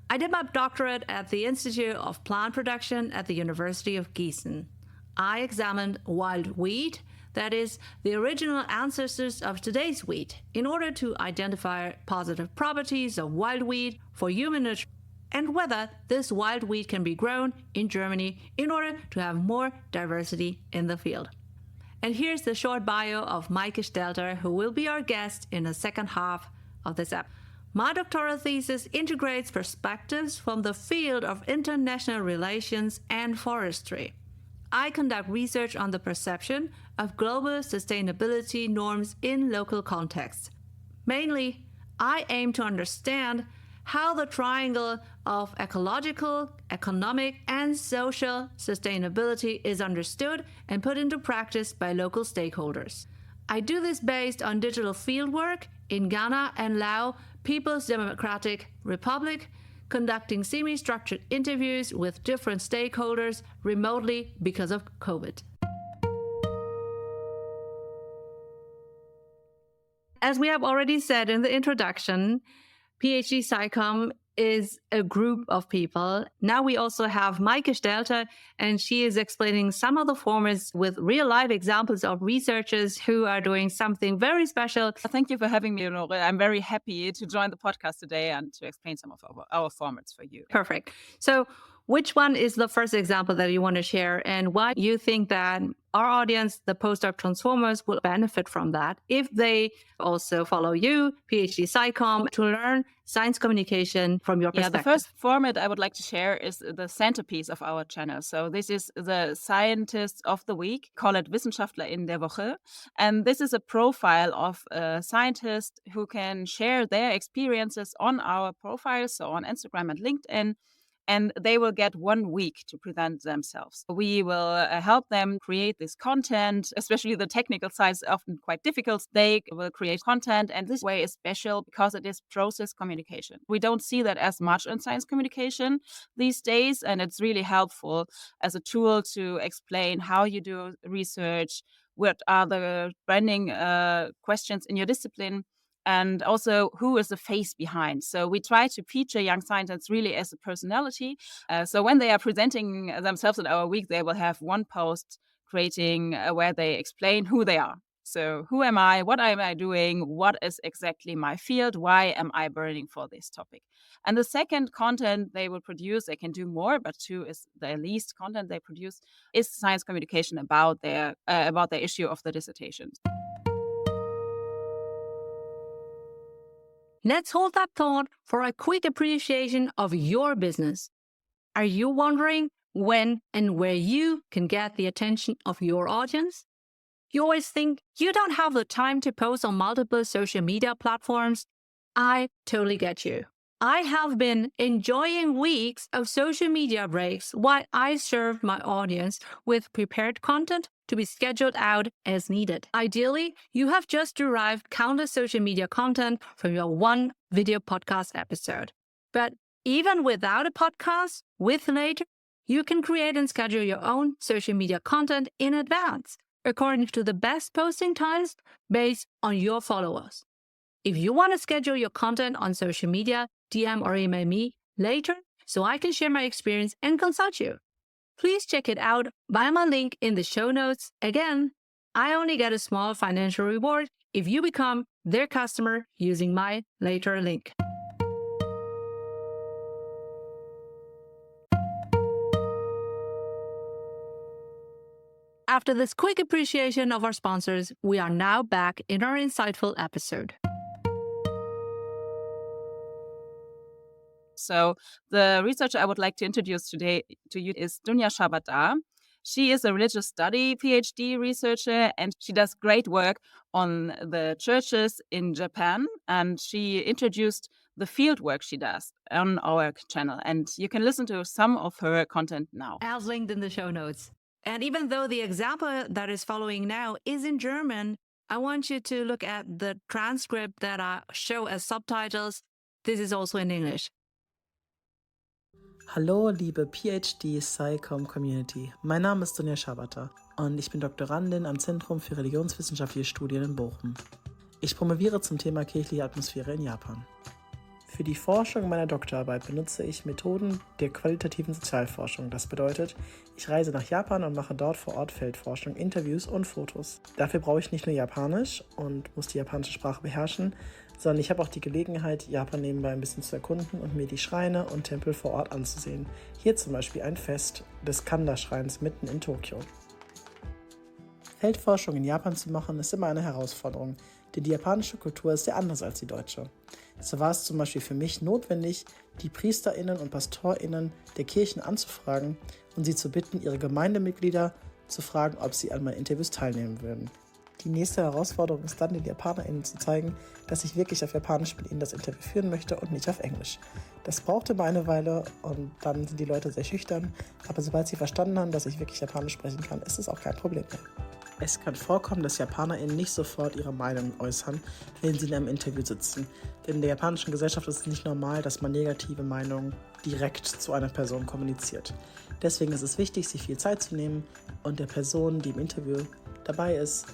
[SPEAKER 1] I did my doctorate at the Institute of Plant Production at the University of Gießen. I examined wild wheat, that is, the original ancestors of today's wheat, in order to identify positive properties of wild wheat for human nutrition and whether this wild wheat can be grown in Germany in order to have more diversity in the field. And here's the short bio of Maike Stelter, who will be our guest in the second half of this episode. My doctoral thesis integrates perspectives from the field of international relations and forestry. I conduct research on the perception of global sustainability norms in local contexts. Mainly, I aim to understand how the triangle of ecological, economic, and social sustainability is understood and put into practice by local stakeholders. I do this based on digital fieldwork in Ghana and Laos, People's Democratic Republic, conducting semi-structured interviews with different stakeholders remotely because of COVID. As we have already said in the introduction, PhDSciCom is a group of people. Now we also have Maike Stelter, and she is explaining some of the formats with real-life examples of researchers who are doing something very special.
[SPEAKER 3] Thank you for having me, Nore. I'm very happy to join the podcast today and to explain some of our formats for you.
[SPEAKER 1] Perfect. So which one is the first example that you want to share, and why you think that our audience, the postdoc transformers, will benefit from that if they also follow you, PhDSciCom, to learn science communication from your perspective?
[SPEAKER 3] Yeah, the first format I would like to share is the centerpiece of our channel. So this is the Scientist of the Week, call it Wissenschaftler in der Woche. And this is a profile of a scientist who can share their experiences on our profiles, so on Instagram and LinkedIn. And they will get 1 week to present themselves. We will help them create this content, especially the technical side is often quite difficult. They will create content, and this way is special because it is process communication. We don't see that as much in science communication these days, and it's really helpful as a tool to explain how you do research, what are the branding questions in your discipline, and also who is the face behind. So we try to feature young scientists really as a personality. So when they are presenting themselves in our week, they will have one post creating where they explain who they are. So who am I? What am I doing? What is exactly my field? Why am I burning for this topic? And the second content they will produce, they can do more, but 2 is the least content they produce, is science communication about their issue of the dissertation.
[SPEAKER 1] let's hold that thought for a quick appreciation of your business. Are you wondering when and where you can get the attention of your audience? You always think you don't have the time to post on multiple social media platforms. I totally get you. I have been enjoying weeks of social media breaks while I served my audience with prepared content to be scheduled out as needed. Ideally, you have just derived countless social media content from your one video podcast episode. But even without a podcast, with Later, you can create and schedule your own social media content in advance, according to the best posting times based on your followers. If you want to schedule your content on social media, DM or email me later so I can share my experience and consult you. Please check it out via my link in the show notes. Again, I only get a small financial reward if you become their customer using my later link. After this quick appreciation of our sponsors, we are now back in our insightful episode.
[SPEAKER 3] So the researcher I would like to introduce today to you is Dunya Shabata. She is a religious study PhD researcher, and she does great work on the churches in Japan. And she introduced the field work she does on our channel. And you can listen to some of her content now.
[SPEAKER 1] As linked in the show notes. And even though the example that is following now is in German, I want you to look at the transcript that I show as subtitles. This is also in English.
[SPEAKER 4] Hallo, liebe PhDSciCom Community. Mein Name ist Dunya Shabata und ich bin Doktorandin am Zentrum für religionswissenschaftliche Studien in Bochum. Ich promoviere zum Thema kirchliche Atmosphäre in Japan. Für die Forschung meiner Doktorarbeit benutze ich Methoden der qualitativen Sozialforschung. Das bedeutet, ich reise nach Japan und mache dort vor Ort Feldforschung, Interviews und Fotos. Dafür brauche ich nicht nur Japanisch und muss die japanische Sprache beherrschen, sondern ich habe auch die Gelegenheit, Japan nebenbei ein bisschen zu erkunden und mir die Schreine und Tempel vor Ort anzusehen. Hier zum Beispiel ein Fest des Kanda-Schreins mitten in Tokio. Feldforschung in Japan zu machen, ist immer eine Herausforderung, denn die japanische Kultur ist sehr anders als die deutsche. So war es zum Beispiel für mich notwendig, die PriesterInnen und PastorInnen der Kirchen anzufragen und sie zu bitten, ihre Gemeindemitglieder zu fragen, ob sie an meinen Interviews teilnehmen würden. Die nächste Herausforderung ist dann, den JapanerInnen zu zeigen, dass ich wirklich auf Japanisch mit ihnen das Interview führen möchte und nicht auf Englisch. Das brauchte immer eine Weile und dann sind die Leute sehr schüchtern, aber sobald sie verstanden haben, dass ich wirklich Japanisch sprechen kann, ist es auch kein Problem mehr. Es kann vorkommen, dass JapanerInnen nicht sofort ihre Meinung äußern, wenn sie in einem Interview sitzen. Denn in der japanischen Gesellschaft ist es nicht normal, dass man negative Meinungen direkt zu einer Person kommuniziert. Deswegen ist es wichtig, sich viel Zeit zu nehmen und der Person, die im Interview dabei ist,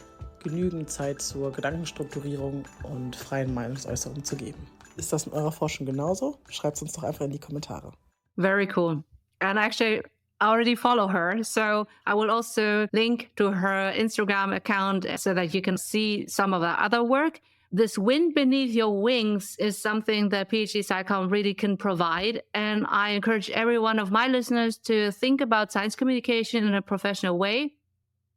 [SPEAKER 4] genügend Zeit zur Gedankenstrukturierung und freien Meinungsäußerung zu geben. Ist das in eurer Forschung genauso? Schreibt es uns doch einfach in die Kommentare.
[SPEAKER 1] Very cool. And actually, I already follow her, so I will also link to her Instagram account so that you can see some of the other work. This wind beneath your wings is something that PhDSciCom really can provide. And I encourage every one of my listeners to think about science communication in a professional way.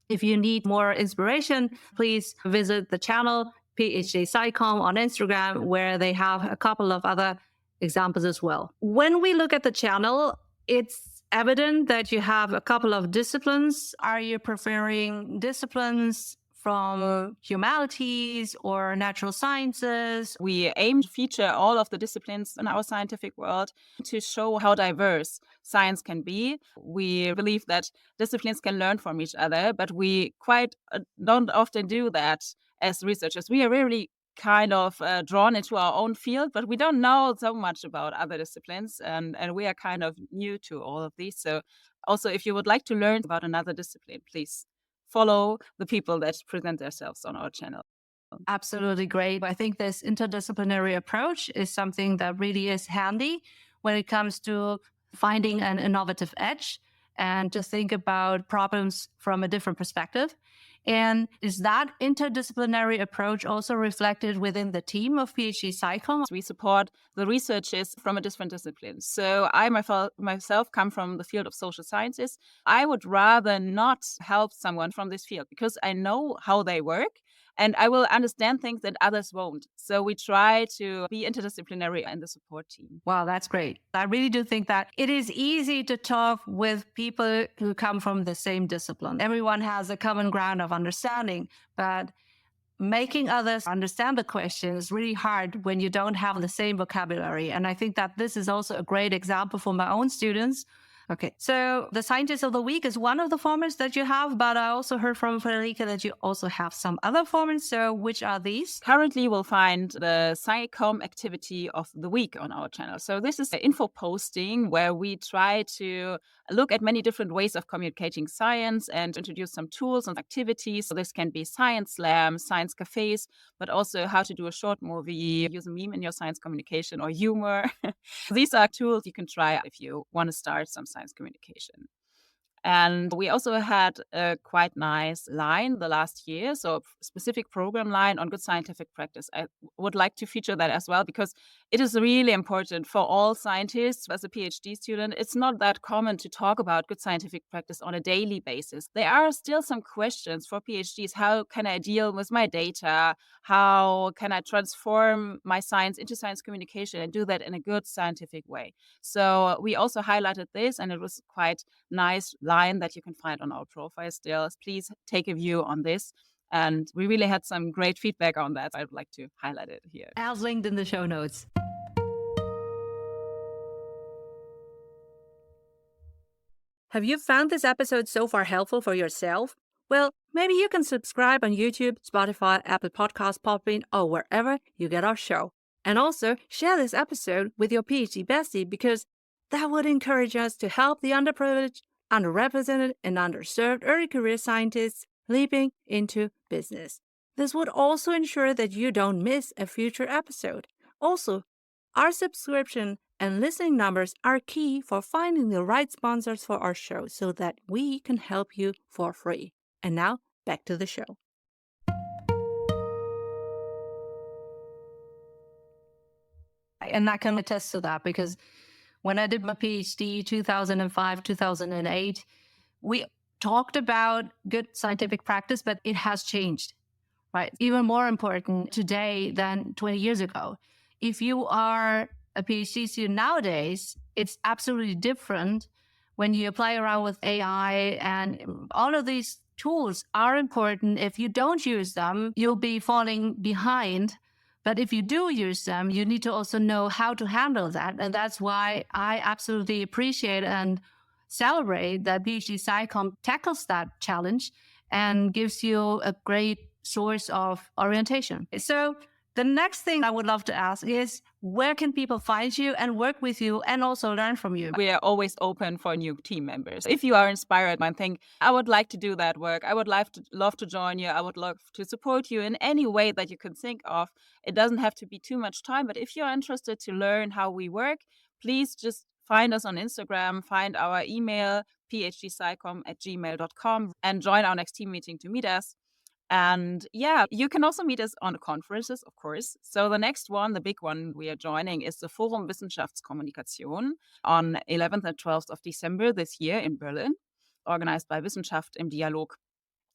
[SPEAKER 1] If you need more inspiration, please visit the channel PhDSciCom on Instagram, where they have a couple of other examples as well. When we look at the channel, it's evident that you have a couple of disciplines. Are you preferring disciplines from humanities or natural sciences?
[SPEAKER 3] We aim to feature all of the disciplines in our scientific world to show how diverse science can be. We believe that disciplines can learn from each other, but we quite don't often do that as researchers. We are really kind of drawn into our own field, but we don't know so much about other disciplines, and we are kind of new to all of these. So also, if you would like to learn about another discipline, please follow the people that present themselves on our channel.
[SPEAKER 1] Absolutely great. I think this interdisciplinary approach is something that really is handy when it comes to finding an innovative edge and to think about problems from a different perspective. And is that interdisciplinary approach also reflected within the team of PhDSciCom?
[SPEAKER 3] We support the researchers from a different discipline. So I myself come from the field of social sciences. I would rather not help someone from this field because I know how they work. And I will understand things that others won't. So we try to be interdisciplinary in the support team.
[SPEAKER 1] Wow, that's great. I really do think that it is easy to talk with people who come from the same discipline. Everyone has a common ground of understanding, but making others understand the question is really hard when you don't have the same vocabulary. And I think that this is also a great example for my own students. Okay, so the Scientist of the Week is one of the formats that you have, but I also heard from Frederike that you also have some other formats. So which are these?
[SPEAKER 3] Currently, we'll find the PhDSciCom activity of the week on our channel. So this is the info posting where we try to look at many different ways of communicating science and introduce some tools and activities. So this can be science slams, science cafes, but also how to do a short movie, use a meme in your science communication or humor. These are tools you can try if you want to start some science communication. And we also had a quite nice line the last year, so a specific program line on good scientific practice. I would like to feature that as well because it is really important for all scientists. As a PhD student, it's not that common to talk about good scientific practice on a daily basis. There are still some questions for PhDs. How can I deal with my data? How can I transform my science into science communication and do that in a good scientific way? So we also highlighted this, and it was quite nice line that you can find on our profile still. Please take a view on this. And we really had some great feedback on that. I would like to highlight it here.
[SPEAKER 1] As linked in the show notes. Have you found this episode so far helpful for yourself? Well, maybe you can subscribe on YouTube, Spotify, Apple Podcasts, Podbean, or wherever you get our show. And also share this episode with your PhD bestie because that would encourage us to help the underprivileged, underrepresented, and underserved early career scientists leaping into business. This would also ensure that you don't miss a future episode. Also, our subscription and listening numbers are key for finding the right sponsors for our show so that we can help you for free. And now, back to the show. And I can attest to that because when I did my PhD 2005, 2008, we talked about good scientific practice, but it has changed, right? Even more important today than 20 years ago. If you are a PhD student nowadays, it's absolutely different when you play around with AI, and all of these tools are important. If you don't use them, you'll be falling behind. But if you do use them, you need to also know how to handle that. And that's why I absolutely appreciate and celebrate that PhDSciCom tackles that challenge and gives you a great source of orientation. So the next thing I would love to ask is, where can people find you and work with you and also learn from you?
[SPEAKER 3] We are always open for new team members. If you are inspired and think, I would like to do that work, I would love to join you, I would love to support you in any way that you can think of. It doesn't have to be too much time, but if you're interested to learn how we work, please just find us on Instagram, find our email, PhDSciCom@gmail.com, and join our next team meeting to meet us. And yeah, you can also meet us on conferences, of course. So the next one, the big one we are joining, is the Forum Wissenschaftskommunikation on 11th and 12th of December this year in Berlin, organized by Wissenschaft im Dialog.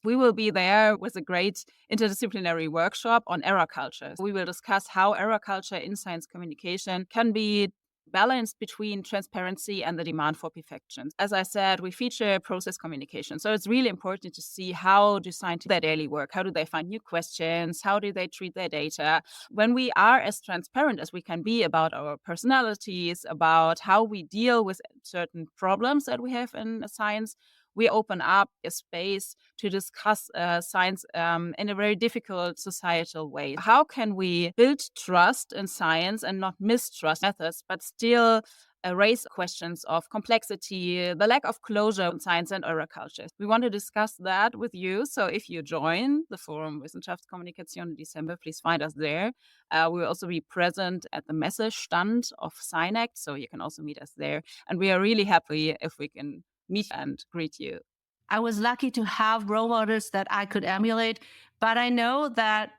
[SPEAKER 3] We will be there with a great interdisciplinary workshop on error culture. We will discuss how error culture in science communication can be balanced between transparency and the demand for perfection. As I said, we feature process communication. So it's really important to see how do scientists do their daily work? How do they find new questions? How do they treat their data? When we are as transparent as we can be about our personalities, about how we deal with certain problems that we have in science, we open up a space to discuss science in a very difficult societal way. How can we build trust in science and not mistrust methods, but still raise questions of complexity, the lack of closure in science and error culture? We want to discuss that with you. So if you join the Forum Wissenschaftskommunikation in December, please find us there. We will also be present at the Messestand of SciNact, so you can also meet us there. And we are really happy if we can meet and greet you.
[SPEAKER 1] I was lucky to have role models that I could emulate, but I know that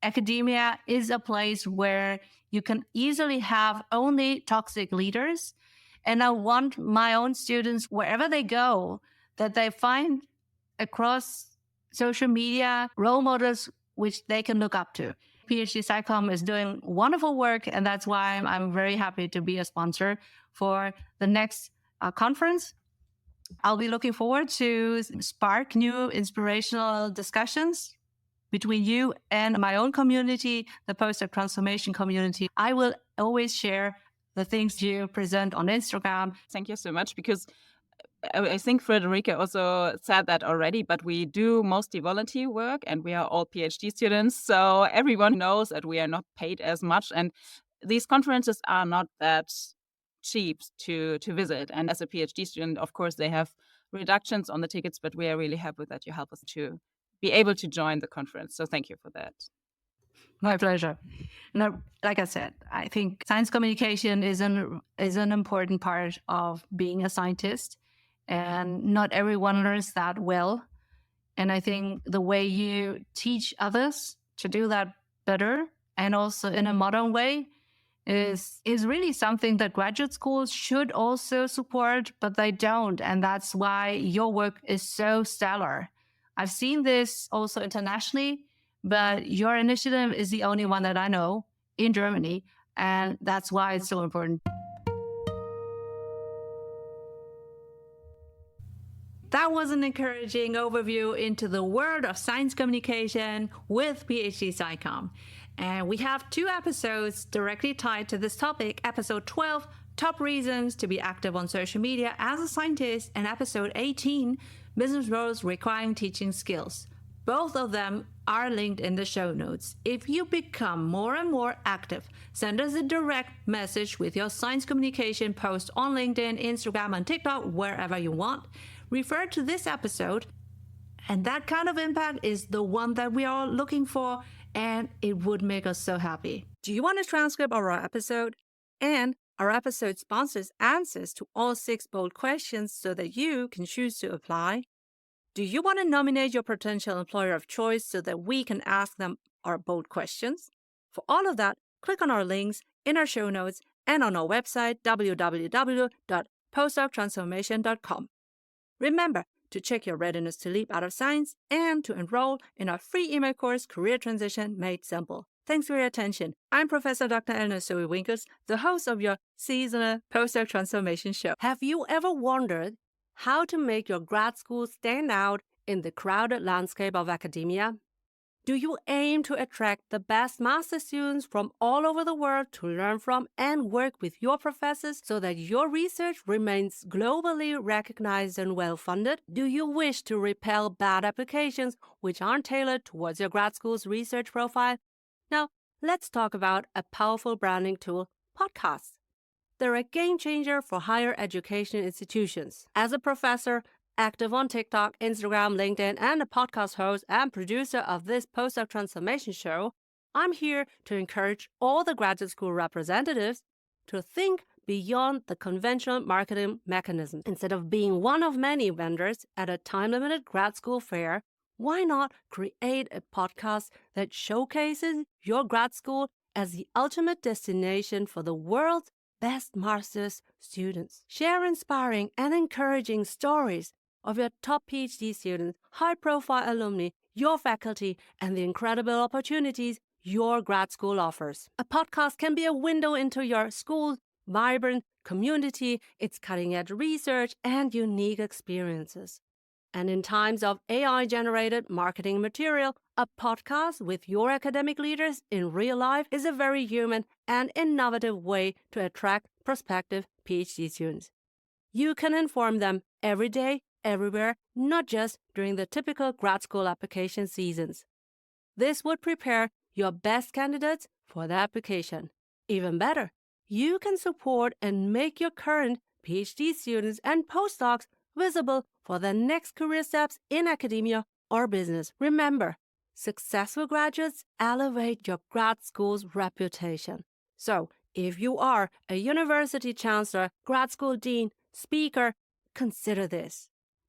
[SPEAKER 1] academia is a place where you can easily have only toxic leaders. And I want my own students, wherever they go, that they find across social media role models which they can look up to. PhDSciCom is doing wonderful work, and that's why I'm very happy to be a sponsor for the next conference. I'll be looking forward to spark new inspirational discussions between you and my own community, the Postdoc Transformation community. I will always share the things you present on Instagram.
[SPEAKER 3] Thank you so much, because I think Frederike also said that already, but we do mostly volunteer work and we are all PhD students. So everyone knows that we are not paid as much. And these conferences are not that cheap to visit. And as a PhD student, of course, they have reductions on the tickets, but we are really happy that you help us to be able to join the conference. So thank you for that.
[SPEAKER 1] My pleasure. Now, like I said, I think science communication is an important part of being a scientist, and not everyone learns that well. And I think the way you teach others to do that better, and also in a modern way, is really something that graduate schools should also support, but they don't. And that's why your work is so stellar. I've seen this also internationally, but your initiative is the only one that I know in Germany, and that's why it's so important. That was an encouraging overview into the world of science communication with PhDSciCom. And we have 2 episodes directly tied to this topic. Episode 12, Top Reasons to be Active on Social Media as a Scientist, and Episode 18, Business Roles Requiring Teaching Skills. Both of them are linked in the show notes. If you become more and more active, send us a direct message with your science communication post on LinkedIn, Instagram, and TikTok, wherever you want. Refer to this episode, and that kind of impact is the one that we are looking for, and it would make us so happy. Do you want a transcript of our episode? And our episode sponsors answers to all 6 bold questions so that you can choose to apply. Do you want to nominate your potential employer of choice so that we can ask them our bold questions? For all of that, click on our links in our show notes and on our website, www.postdoctransformation.com. Remember to check your readiness to leap out of science and to enroll in our free email course, Career Transition Made Simple. Thanks for your attention. I'm Professor Dr. Elena Soei-Winkels, the host of your seasonal Postdoc Transformation show.
[SPEAKER 5] Have you ever wondered how to make your grad school stand out in the crowded landscape of academia? Do you aim to attract the best master students from all over the world to learn from and work with your professors so that your research remains globally recognized and well-funded? Do you wish to repel bad applications which aren't tailored towards your grad school's research profile? Now, let's talk about a powerful branding tool, podcasts. They're a game changer for higher education institutions. As a professor, active on TikTok, Instagram, LinkedIn, and a podcast host and producer of this Postdoc Transformation show, I'm here to encourage all the graduate school representatives to think beyond the conventional marketing mechanism. Instead of being one of many vendors at a time-limited grad school fair, why not create a podcast that showcases your grad school as the ultimate destination for the world's best master's students? Share inspiring and encouraging stories of your top PhD students, high-profile alumni, your faculty, and the incredible opportunities your grad school offers. A podcast can be a window into your school's vibrant community, its cutting-edge research, and unique experiences. And in times of AI-generated marketing material, a podcast with your academic leaders in real life is a very human and innovative way to attract prospective PhD students. You can inform them every day, everywhere, not just during the typical grad school application seasons. This would prepare your best candidates for the application. Even better, you can support and make your current PhD students and postdocs visible for their next career steps in academia or business. Remember, successful graduates elevate your grad school's reputation. So, if you are a university chancellor, grad school dean, speaker, consider this.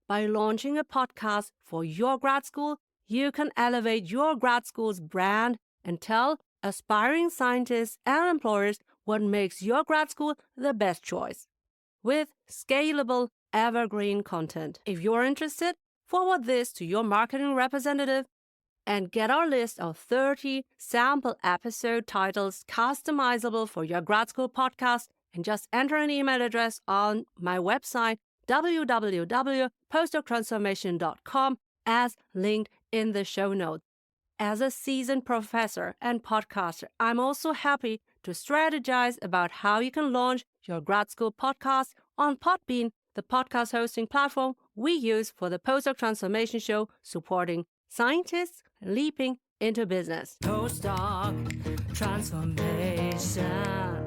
[SPEAKER 5] By launching a podcast for your grad school, you can elevate your grad school's brand and tell aspiring scientists and employers what makes your grad school the best choice, with scalable, evergreen content. If you're interested, forward this to your marketing representative and get our list of 30 sample episode titles customizable for your grad school podcast, and just enter an email address on my website, www.postdoctransformation.com, as linked in the show notes. As a seasoned professor and podcaster, I'm also happy to strategize about how you can launch your grad school podcast on Podbean, the podcast hosting platform we use for the Postdoc Transformation Show, supporting scientists leaping into business. Postdoc Transformation.